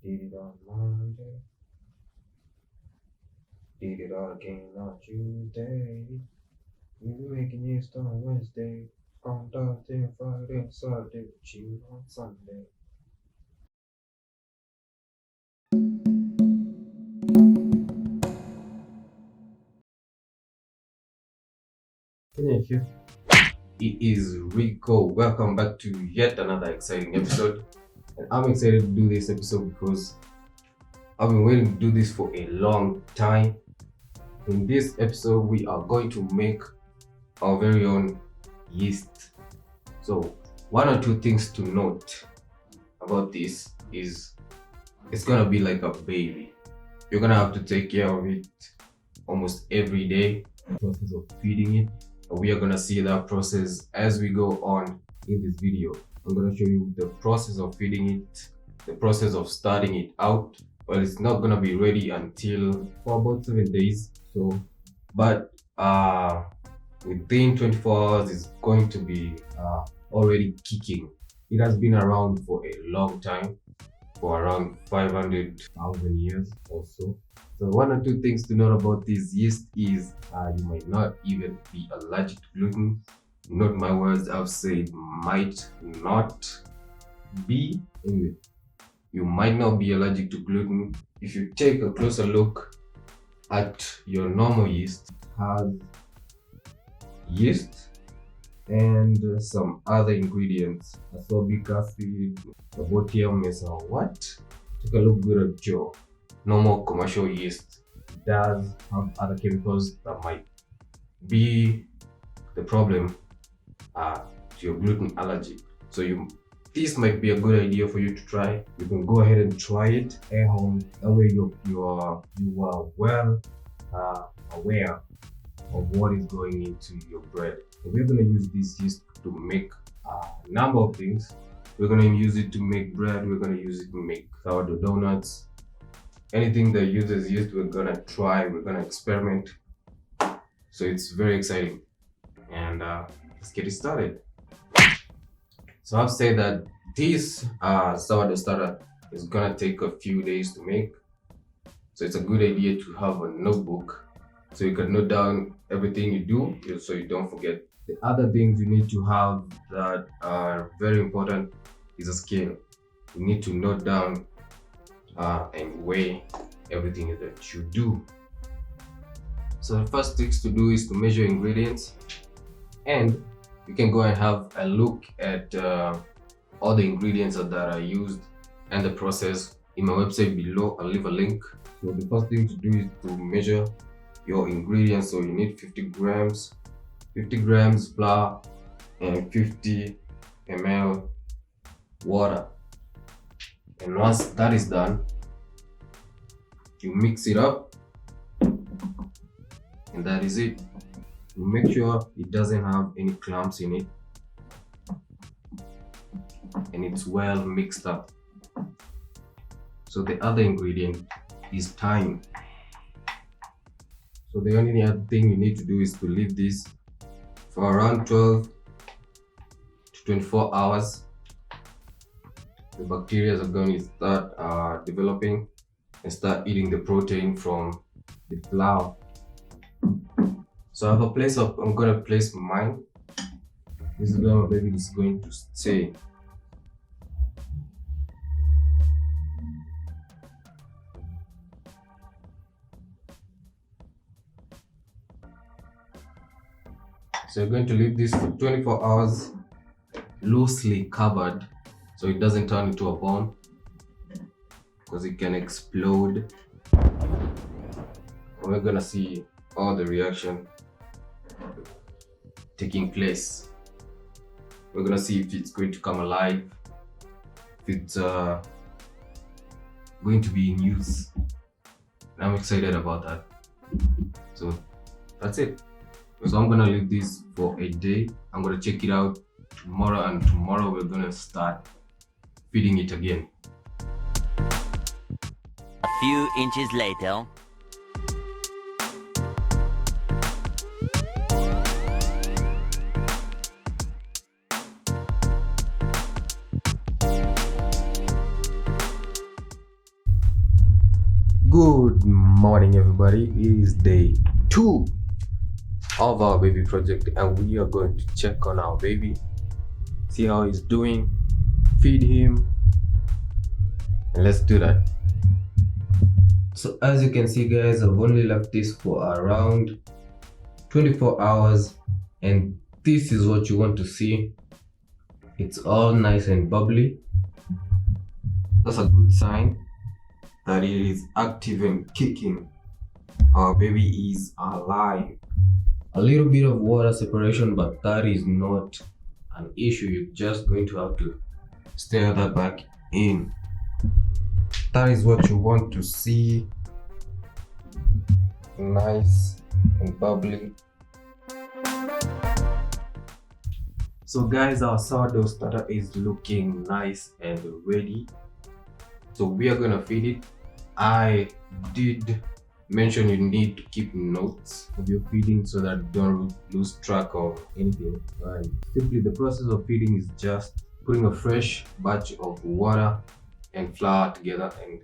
Did it on Monday, did it all again on Tuesday. We be making yeast on Wednesday, on Thursday and Friday and Saturday, with you on Sunday. Thank you. It is Rico. Welcome back to yet another exciting episode. And I'm excited to do this episode because I've been waiting to do this for a long time. In this episode, we are going to make our very own yeast. So, one or two things to note about this is it's gonna be like a baby. You're gonna have to take care of it almost every day. The process of feeding it. We are gonna see that process as we go on in this video. I'm gonna show you the process of feeding it, the process of starting it out. Well, it's not gonna be ready until for about 7 days. So, but within 24 hours, it's going to be already kicking. It has been around for a long time, for around 500,000 years or so. So one or two things to note about this yeast is you might not even be allergic to gluten. Not my words, I've said might not be. Anyway, you might not be allergic to gluten. If you take a closer look at your normal yeast, it has yeast and some other ingredients, ascorbic acid, carbotium, what? Take a look good at your normal commercial yeast. It does have other chemicals that might be the problem to your gluten allergy. So this might be a good idea for you to try. You can go ahead and try it at home. That way you are well aware of what is going into your bread. So we're going to use this yeast to make a number of things. We're going to use it to make bread. We're going to use it to make sourdough donuts. Anything that uses yeast, we're going to try. We're going to experiment. So it's very exciting. And let's get it started. So I've said that this sourdough starter is going to take a few days to make. So it's a good idea to have a notebook so you can note down everything you do so you don't forget. The other things you need to have that are very important is a scale. You need to note down and weigh everything that you do. So the first thing to do is to measure ingredients, and you can go and have a look at all the ingredients that are used and the process in my website below. I'll leave a link. So the first thing to do is to measure your ingredients. So you need 50 grams flour and 50 ml water. And once that is done, you mix it up, and that is it. You make sure it doesn't have any clumps in it and it's well mixed up. So the other ingredient is time. So the only other thing you need to do is to leave this for around 12 to 24 hours. The bacteria are going to start developing and start eating the protein from the flour. So I have a place I'm going to place mine. This is where my baby is going to stay. So you're going to leave this for 24 hours loosely covered so it doesn't turn into a bomb, because it can explode. And we're gonna see all the reaction taking place. We're gonna see if it's going to come alive, if it's going to be in use. And I'm excited about that. So that's it. So I'm gonna leave this for a day. I'm gonna check it out tomorrow, and tomorrow we're gonna start feeding it again. A few inches later. Good morning, everybody. It is day 2 of our baby project, and we are going to check on our baby, see how he's doing, feed him, and let's do that. So as you can see, guys, I've only left this for around 24 hours, and this is what you want to see. It's all nice and bubbly. That's a good sign that it is active and kicking. Our baby is alive. A little bit of water separation, but that is not an issue. You're just going to have to stir that back in. That is what you want to see. Nice and bubbly. So guys, our sourdough starter is looking nice and ready. So we are gonna feed it. I did mention you need to keep notes of your feeding so that you don't lose track of anything. And simply the process of feeding is just putting a fresh batch of water and flour together and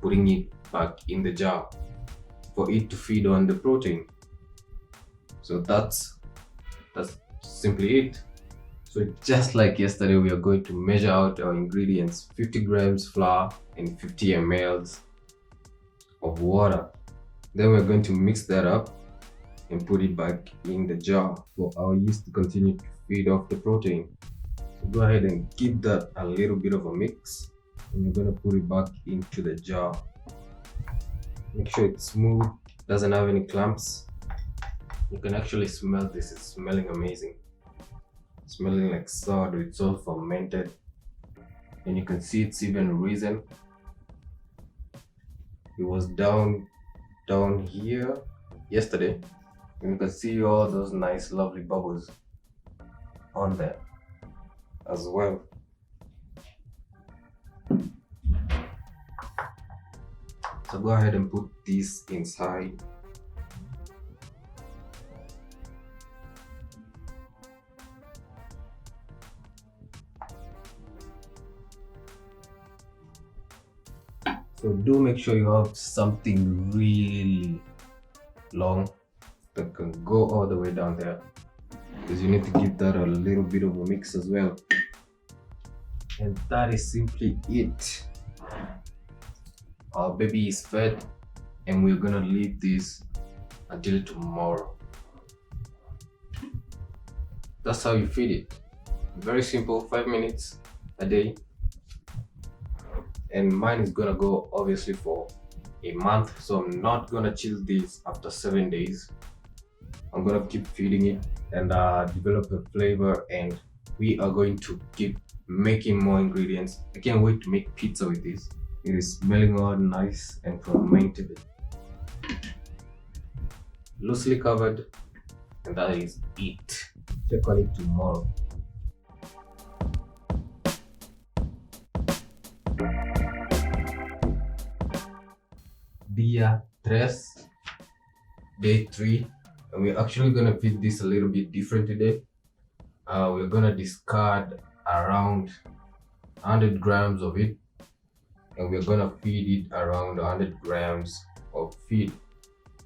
putting it back in the jar for it to feed on the protein. So that's simply it. So just like yesterday, we are going to measure out our ingredients: 50 grams flour and 50 ml of water. Then we're going to mix that up and put it back in the jar for our yeast to continue to feed off the protein. So go ahead and give that a little bit of a mix, and you're going to put it back into the jar. Make sure it's smooth, doesn't have any clumps. You can actually smell this, it's smelling amazing. Smelling like sourdough, it's all fermented, and you can see it's even risen. It was down here yesterday, and you can see all those nice lovely bubbles on there as well. So go ahead and put this inside. So do make sure you have something really long that can go all the way down there, because you need to give that a little bit of a mix as well. And that is simply it. Our baby is fed, and we're gonna leave this until tomorrow. That's how you feed it. Very simple, 5 minutes a day. And mine is gonna go obviously for a month, so I'm not gonna chill this after 7 days. I'm gonna keep feeding it and develop a flavor, and we are going to keep making more ingredients. I can't wait to make pizza with this. It is smelling all nice and fermented, loosely covered, and that is it. Check on it tomorrow. Dia 3, day 3, and we're actually gonna feed this a little bit different today. We're gonna discard around 100 grams of it, and we're gonna feed it around 100 grams of feed.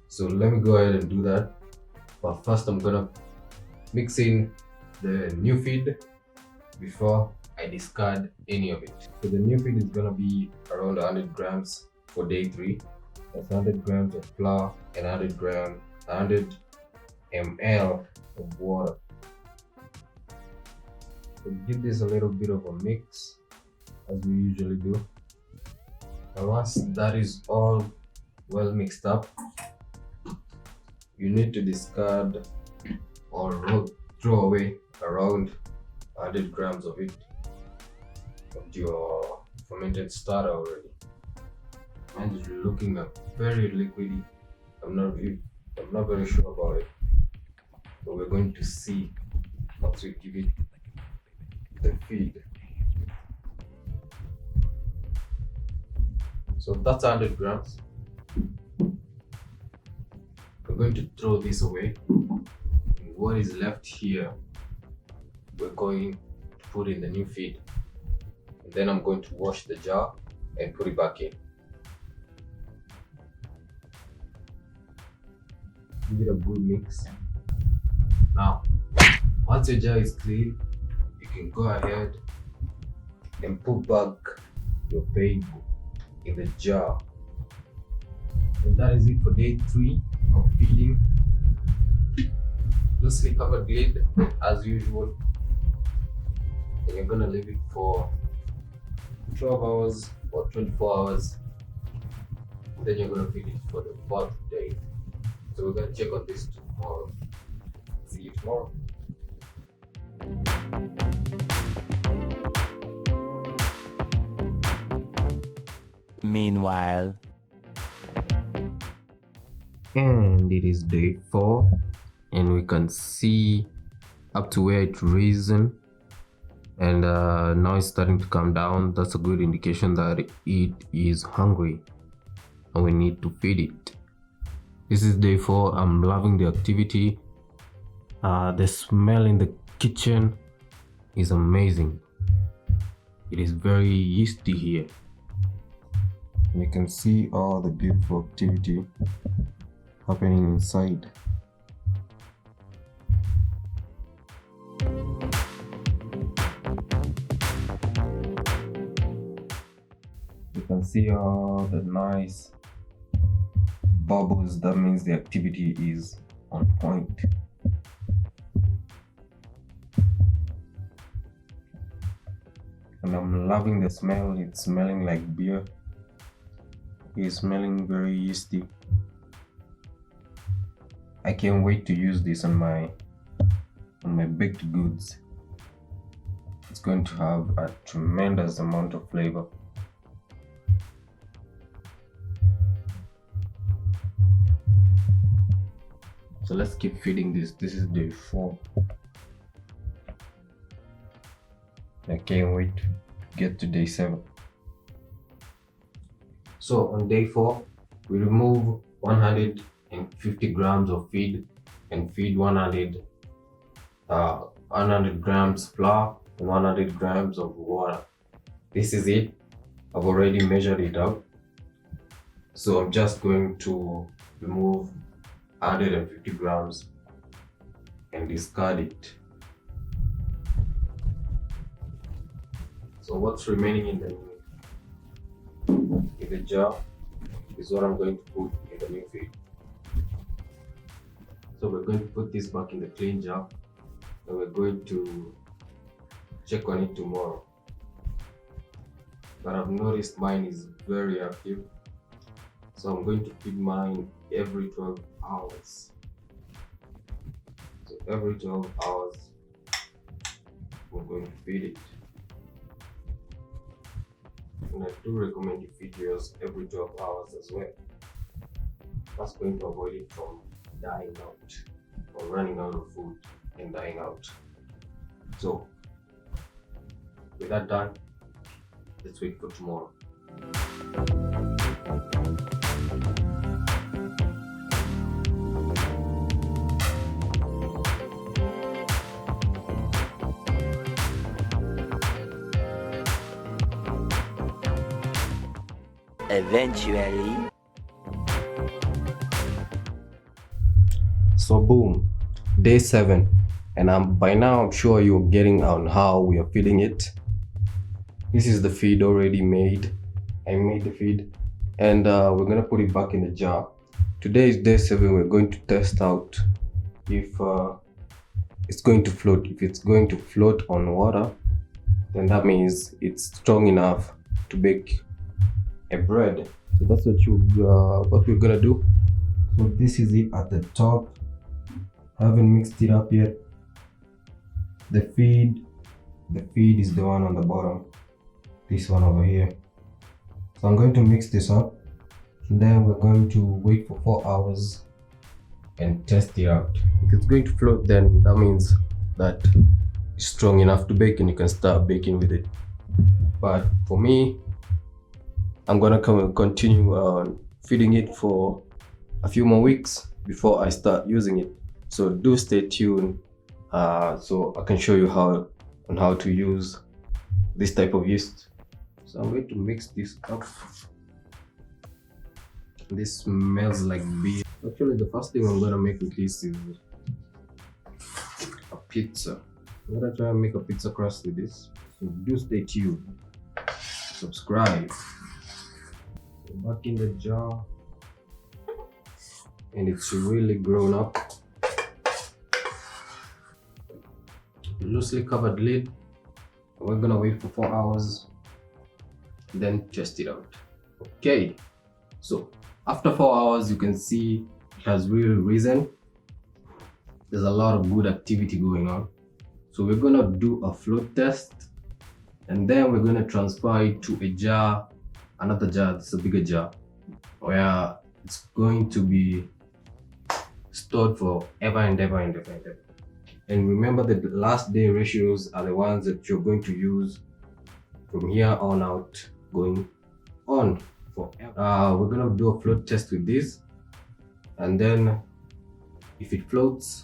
So let me go ahead and do that, but first I'm gonna mix in the new feed before I discard any of it. So the new feed is gonna be around 100 grams for day 3. That's 100 grams of flour and 100 ml of water. So give this a little bit of a mix, as we usually do. And once that is all well mixed up, you need to discard or throw away around 100 grams of it, of your fermented starter already. And it's looking very liquidy. I'm not very sure about it, but we're going to see once we give it the feed. So that's 100 grams. We're going to throw this away. What is left here, we're going to put in the new feed. And then I'm going to wash the jar and put it back in. give it a good mix. Now, once your jar is clean, you can go ahead and put back your baby in the jar. And that is it for day 3 of feeding. Loosely covered lid as usual. And you're gonna leave it for 12 hours or 24 hours. Then you're gonna feed it for the 4th day. So we're gonna check on this tomorrow. See you tomorrow. Meanwhile. And it is day 4, and we can see up to where it risen, and now it's starting to come down. That's a good indication that it is hungry and we need to feed it. This is day 4. I'm loving the activity. The smell in the kitchen is amazing. It is very yeasty here. You can see all the beautiful activity happening inside. You can see all the nice bubbles. That means the activity is on point. And I'm loving the smell. It's smelling like beer. It's smelling very yeasty. I can't wait to use this on my baked goods. It's going to have a tremendous amount of flavor. So let's keep feeding this. This is day 4. I can't wait to get to day 7. So on day 4, we remove 150 grams of feed and feed 100 grams flour and 100 grams of water. This is it. I've already measured it out. So I'm just going to remove 150 grams and discard it. So what's remaining in the jar is what I'm going to put in the new feed. So we're going to put this back in the clean jar, and we're going to check on it tomorrow. But I've noticed mine is very active, so I'm going to feed mine every 12 hours. So every 12 hours, we're going to feed it. And I do recommend you feed yours every 12 hours as well. That's going to avoid it from dying out or running out of food and dying out. So with that done, let's wait for tomorrow. Eventually. So boom, day 7, and by now I'm sure you're getting on how we are feeding it. This is the feed already made. I made the feed, and we're gonna put it back in the jar. Today is day 7. We're going to test out if it's going to float. If it's going to float on water, then that means it's strong enough to bake a bread. So that's what we're gonna do. So this is it at the top. I haven't mixed it up yet. The feed is the one on the bottom. This one over here. So I'm going to mix this up, and then we're going to wait for 4 hours and test it out. If it's going to float, then that means that it's strong enough to bake and you can start baking with it. But for me, I'm gonna continue feeding it for a few more weeks before I start using it. So do stay tuned so I can show you how to use this type of yeast. So I'm going to mix this up. This smells like beer. Actually, the first thing I'm gonna make with this is a pizza. I'm gonna try and make a pizza crust with this. So do stay tuned. Subscribe. So back in the jar, and it's really grown up. Loosely covered lid. We're gonna wait for 4 hours, then test it out. Okay, so after 4 hours, you can see it has really risen. There's a lot of good activity going on. So we're gonna do a float test, and then we're gonna transfer it to a jar, another jar. This is a bigger jar, where it's going to be stored for ever and ever and ever and ever. And remember that the last day ratios are the ones that you're going to use from here on out, going on forever. We're gonna do a float test with this, and then if it floats,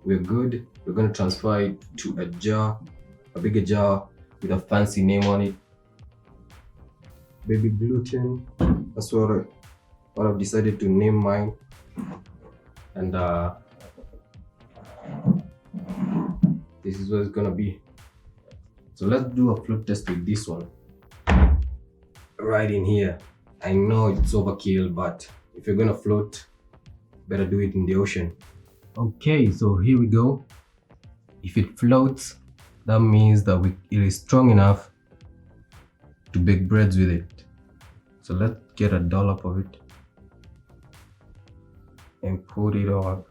we're good. We're gonna transfer it to a jar, a bigger jar with a fancy name on it. Baby gluten. That's what I've decided to name mine. And this is what it's gonna be. So let's do a float test with this one. Right in here. I know it's overkill, but if you're gonna float, better do it in the ocean. Okay, so here we go. If it floats, that means that it is strong enough to bake breads with it. So let's get a dollop of it and put it on.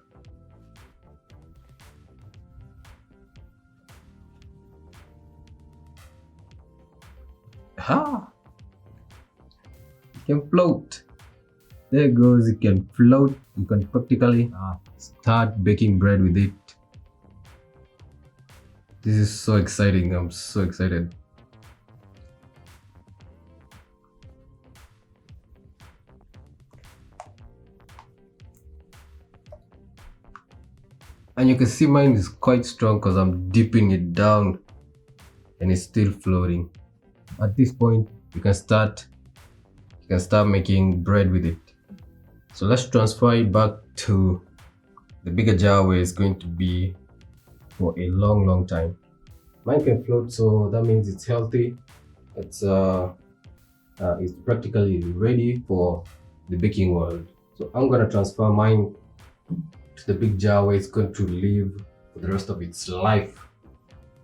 Ha! It can float. There it goes, it can float. You can practically start baking bread with it. This is so exciting. I'm so excited. And you can see mine is quite strong because I'm dipping it down and it's still floating. At this point, you can start making bread with it. So let's transfer it back to the bigger jar where it's going to be for a long time. Mine can float, so that means it's healthy. It's practically ready for the baking world. So I'm gonna transfer mine to the big jar where it's going to live for the rest of its life.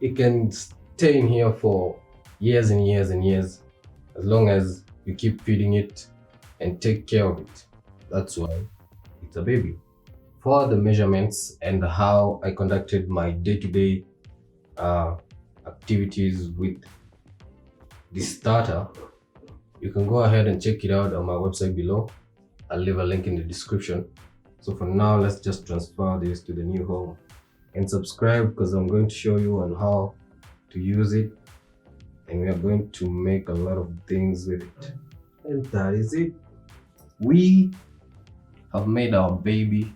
It can stay in here for years and years and years, as long as you keep feeding it and take care of it. That's why it's a baby. For the measurements and how I conducted my day-to-day activities with this starter, you can go ahead and check it out on my website below. I'll leave a link in the description. So for now, let's just transfer this to the new home and subscribe, because I'm going to show you on how to use it, and we are going to make a lot of things with it. And that is it. We have made our baby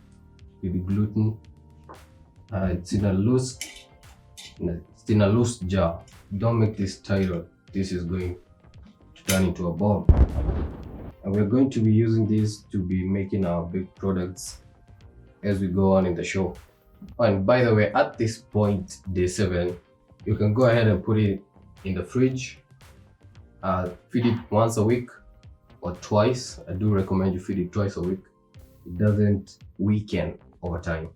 gluten. It's in a loose jar. Don't make this tighter. This is going to turn into a bomb. And we're going to be using this to be making our big products as we go on in the show. And by the way, at this point, day 7, you can go ahead and put it in the fridge. Feed it once a week or twice. I do recommend you feed it twice a week. It doesn't weaken over time.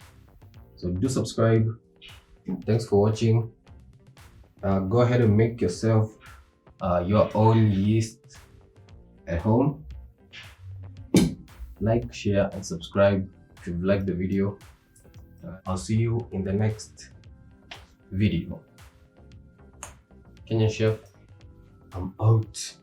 So do subscribe. Thanks for watching. Go ahead and make yourself your own yeast at home. Like, share, and subscribe if you've liked the video. I'll see you in the next video. Kenyan Chef, I'm out.